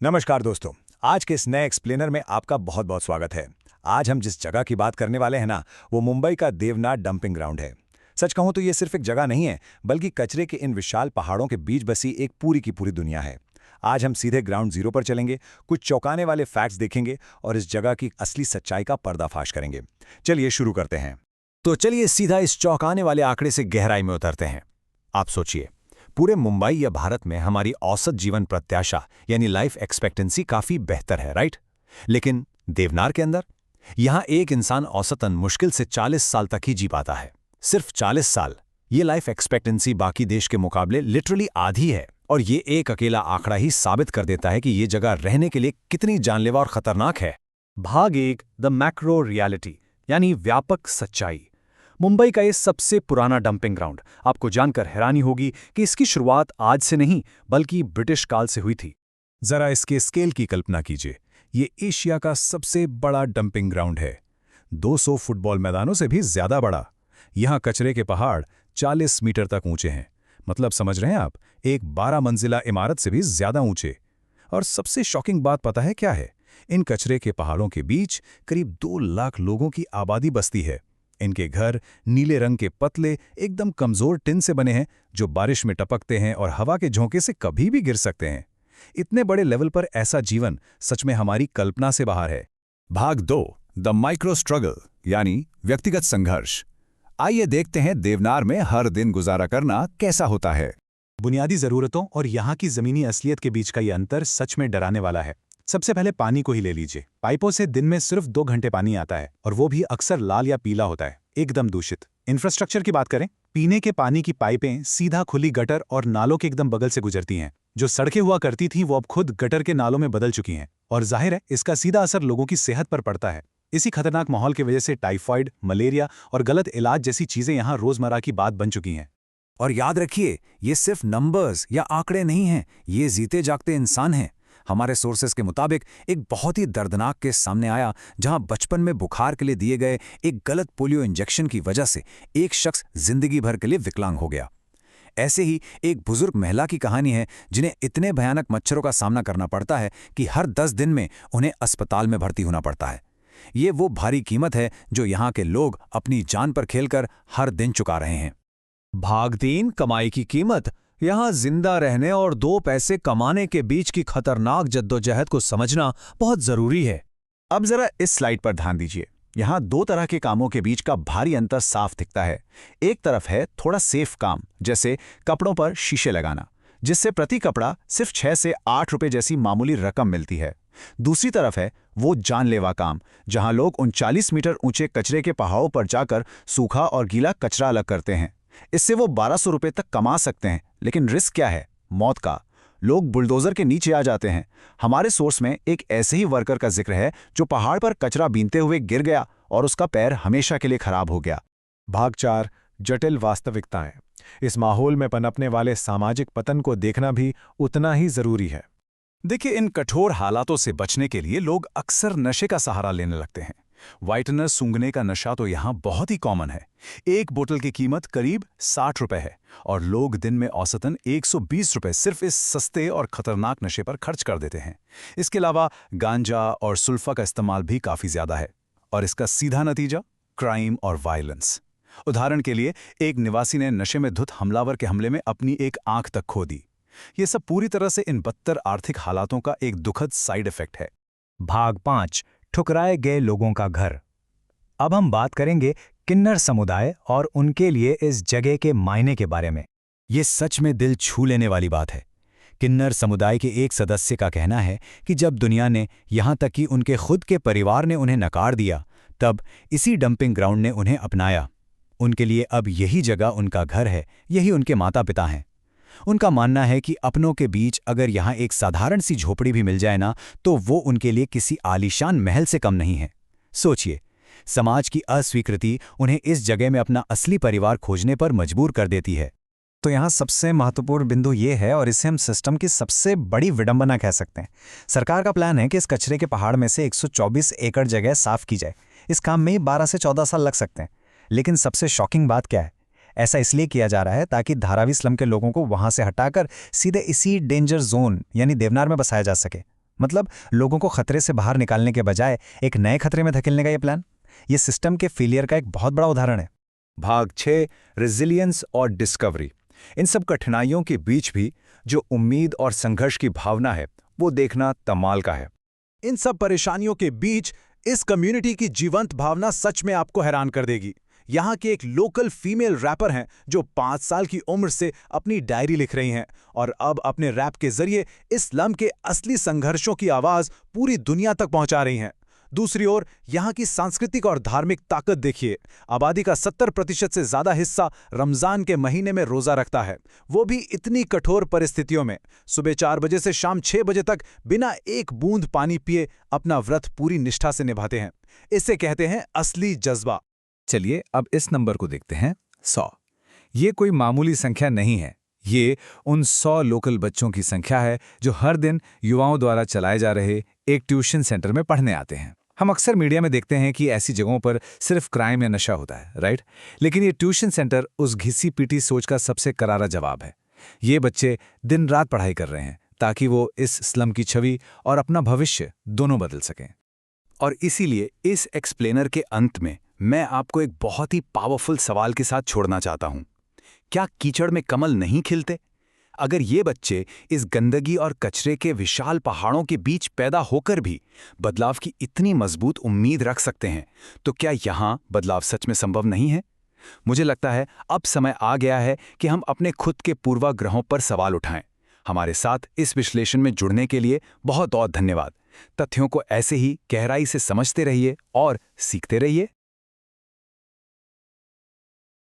नमस्कार दोस्तों। आज के इस नए एक्सप्लेनर में आपका बहुत बहुत स्वागत है। आज हम जिस जगह की बात करने वाले हैं ना, वो मुंबई का देवनाथ डंपिंग ग्राउंड है। सच कहूं तो ये सिर्फ एक जगह नहीं है, बल्कि कचरे के इन विशाल पहाड़ों के बीच बसी एक पूरी की पूरी दुनिया है। आज हम सीधे ग्राउंड जीरो पर चलेंगे, कुछ चौंकाने वाले फैक्ट्स देखेंगे और इस जगह की असली सच्चाई का पर्दाफाश करेंगे। चलिए शुरू करते हैं। तो चलिए सीधा इस चौंकाने वाले आंकड़े से गहराई में उतरते हैं। आप सोचिए, पूरे मुंबई या भारत में हमारी औसत जीवन प्रत्याशा यानी लाइफ एक्सपेक्टेंसी काफी बेहतर है, राइट? लेकिन देवनार के अंदर यहां एक इंसान औसतन मुश्किल से 40 साल तक ही जी पाता है। सिर्फ 40 साल। ये लाइफ एक्सपेक्टेंसी बाकी देश के मुकाबले लिटरली आधी है। और ये एक अकेला आंकड़ा ही साबित कर देता है कि ये जगह रहने के लिए कितनी जानलेवा और खतरनाक है। भाग 1, द मैक्रो रियलिटी यानी व्यापक सच्चाई। मुंबई का ये सबसे पुराना डंपिंग ग्राउंड। आपको जानकर हैरानी होगी कि इसकी शुरुआत आज से नहीं बल्कि ब्रिटिश काल से हुई थी। जरा इसके स्केल की कल्पना कीजिए। ये एशिया का सबसे बड़ा डंपिंग ग्राउंड है, 200 फुटबॉल मैदानों से भी ज्यादा बड़ा। यहाँ कचरे के पहाड़ 40 मीटर तक ऊंचे हैं। मतलब समझ रहे हैं आप, एक 12 मंजिला इमारत से भी ज्यादा ऊंचे। और सबसे शॉकिंग बात पता है क्या है? इन कचरे के पहाड़ों के बीच करीब 2 लाख लोगों की आबादी बसती है। इनके घर नीले रंग के पतले एकदम कमजोर टिन से बने हैं, जो बारिश में टपकते हैं और हवा के झोंके से कभी भी गिर सकते हैं। इतने बड़े लेवल पर ऐसा जीवन सच में हमारी कल्पना से बाहर है। भाग 2, द माइक्रो स्ट्रगल यानी व्यक्तिगत संघर्ष। आइए देखते हैं देवनार में हर दिन गुजारा करना कैसा होता है। बुनियादी जरूरतों और यहाँ की जमीनी असलियत के बीच का ये अंतर सच में डराने वाला है। सबसे पहले पानी को ही ले लीजिए। पाइपों से दिन में सिर्फ 2 घंटे पानी आता है, और वो भी अक्सर लाल या पीला होता है, एकदम दूषित। इंफ्रास्ट्रक्चर की बात करें, पीने के पानी की पाइपें सीधा खुली गटर और नालों के एकदम बगल से गुजरती हैं। जो सड़कें हुआ करती थीं वो अब खुद गटर के नालों में बदल चुकी हैं, और जाहिर है इसका सीधा असर लोगों की सेहत पर पड़ता है। इसी खतरनाक माहौल की वजह से टाइफाइड, मलेरिया और गलत इलाज जैसी चीजें यहाँ रोजमर्रा की बात बन चुकी हैं। और याद रखिए, ये सिर्फ नंबर्स या आंकड़े नहीं हैं, ये जीते जागते इंसान हैं। हमारे सोर्सेस के मुताबिक एक बहुत ही दर्दनाक केस सामने आया, जहां बचपन में बुखार के लिए दिए गए एक गलत पोलियो इंजेक्शन की वजह से एक शख्स जिंदगी भर के लिए विकलांग हो गया। ऐसे ही एक बुजुर्ग महिला की कहानी है, जिन्हें इतने भयानक मच्छरों का सामना करना पड़ता है कि हर 10 दिन में उन्हें अस्पताल में भर्ती होना पड़ता है। ये वो भारी कीमत है जो यहाँ के लोग अपनी जान पर खेलकर हर दिन चुका रहे हैं। भाग 3, कमाई की कीमत। यहाँ जिंदा रहने और 2 पैसे कमाने के बीच की खतरनाक जद्दोजहद को समझना बहुत जरूरी है। अब जरा इस स्लाइड पर ध्यान दीजिए। यहाँ 2 तरह के कामों के बीच का भारी अंतर साफ दिखता है। एक तरफ है थोड़ा सेफ काम, जैसे कपड़ों पर शीशे लगाना, जिससे प्रति कपड़ा सिर्फ 6 से 8 रुपए जैसी मामूली रकम मिलती है। दूसरी तरफ है वो जानलेवा काम, जहां लोग 39 मीटर ऊंचे कचरे के पहाड़ों पर जाकर सूखा और गीला कचरा अलग करते हैं। इससे वो 1200 रुपए तक कमा सकते हैं, लेकिन रिस्क क्या है? मौत का। लोग बुलडोजर के नीचे आ जाते हैं। हमारे सोर्स में एक ऐसे ही वर्कर का जिक्र है जो पहाड़ पर कचरा बीनते हुए गिर गया और उसका पैर हमेशा के लिए खराब हो गया। भाग 4, जटिल वास्तविकताएं। इस माहौल में पनपने वाले सामाजिक पतन को देखना भी उतना ही जरूरी है। देखिए, इन कठोर हालातों से बचने के लिए लोग अक्सर नशे का सहारा लेने लगते हैं। व्हाइटनर सूंघने का नशा तो यहाँ बहुत ही कॉमन है। एक बोतल की कीमत करीब 60 रुपए है, और लोग दिन में औसतन 120 रुपए सिर्फ इस सस्ते और खतरनाक नशे पर खर्च कर देते हैं। इसके अलावा गांजा और सुल्फा का इस्तेमाल भी काफी ज्यादा है, और इसका सीधा नतीजा क्राइम और वायलेंस। उदाहरण के लिए, एक निवासी ने नशे में धुत हमलावर के हमले में अपनी एक आंख तक खो दी। ये सब पूरी तरह से इन बदतर आर्थिक हालातों का एक दुखद साइड इफेक्ट है। भाग 5, ठुकराए गए लोगों का घर। अब हम बात करेंगे किन्नर समुदाय और उनके लिए इस जगह के मायने के बारे में। ये सच में दिल छू लेने वाली बात है। किन्नर समुदाय के एक सदस्य का कहना है कि जब दुनिया ने, यहाँ तक कि उनके खुद के परिवार ने उन्हें नकार दिया, तब इसी डंपिंग ग्राउंड ने उन्हें अपनाया। उनके लिए अब यही जगह उनका घर है, यही उनके माता पिता हैं। उनका मानना है कि अपनों के बीच अगर यहाँ एक साधारण सी झोपड़ी भी मिल जाए ना, तो वो उनके लिए किसी आलीशान महल से कम नहीं है। सोचिए, समाज की अस्वीकृति उन्हें इस जगह में अपना असली परिवार खोजने पर मजबूर कर देती है। तो यहाँ सबसे महत्वपूर्ण बिंदु ये है, और इसे हम सिस्टम की सबसे बड़ी विडंबना कह सकते हैं। सरकार का प्लान है कि इस कचरे के पहाड़ में से 124 एकड़ जगह साफ की जाए। इस काम में ही 12 से 14 साल लग सकते हैं। लेकिन सबसे शॉकिंग बात क्या है? ऐसा इसलिए किया जा रहा है ताकि धारावी स्लम के लोगों को वहां से हटाकर सीधे इसी डेंजर जोन यानी देवनार में बसाया जा सके। मतलब लोगों को खतरे से बाहर निकालने के बजाय एक नए खतरे में धकेलने का ये प्लान, ये सिस्टम के फेलियर का एक बहुत बड़ा उदाहरण है। भाग 6 रेजिलियंस और डिस्कवरी। इन सब कठिनाइयों के बीच भी जो उम्मीद और संघर्ष की भावना है वो देखना कमाल का है। इन सब परेशानियों के बीच इस कम्युनिटी की जीवंत भावना सच में आपको हैरान कर देगी। यहाँ के एक लोकल फीमेल रैपर हैं जो 5 साल की उम्र से अपनी डायरी लिख रही हैं और अब अपने रैप के जरिए इस स्लम के असली संघर्षों की आवाज पूरी दुनिया तक पहुंचा रही हैं। दूसरी ओर यहाँ की सांस्कृतिक और धार्मिक ताकत देखिए। आबादी का 70% से ज्यादा हिस्सा रमजान के महीने में रोजा रखता है, वो भी इतनी कठोर परिस्थितियों में। सुबह 4 बजे से शाम 6 बजे तक बिना एक बूंद पानी पिए अपना व्रत पूरी निष्ठा से निभाते हैं। इसे कहते हैं असली जज्बा। चलिए अब इस नंबर को देखते हैं, 100। ये कोई मामूली संख्या नहीं है, ये उन 100 लोकल बच्चों की संख्या है जो हर दिन युवाओं द्वारा चलाए जा रहे एक ट्यूशन सेंटर में पढ़ने आते हैं। हम अक्सर मीडिया में देखते हैं कि ऐसी जगहों पर सिर्फ क्राइम या नशा होता है, राइट? लेकिन ये ट्यूशन सेंटर उस घिसी पीटी सोच का सबसे करारा जवाब है। ये बच्चे दिन रात पढ़ाई कर रहे हैं ताकि वो इस स्लम की छवि और अपना भविष्य दोनों बदल सकें। और इसीलिए इस एक्सप्लेनर के अंत में मैं आपको एक बहुत ही पावरफुल सवाल के साथ छोड़ना चाहता हूं। क्या कीचड़ में कमल नहीं खिलते? अगर ये बच्चे इस गंदगी और कचरे के विशाल पहाड़ों के बीच पैदा होकर भी बदलाव की इतनी मजबूत उम्मीद रख सकते हैं, तो क्या यहाँ बदलाव सच में संभव नहीं है? मुझे लगता है अब समय आ गया है कि हम अपने खुद के पूर्वाग्रहों पर सवाल उठाएं। हमारे साथ इस विश्लेषण में जुड़ने के लिए बहुत बहुत धन्यवाद। तथ्यों को ऐसे ही गहराई से समझते रहिए और सीखते रहिए।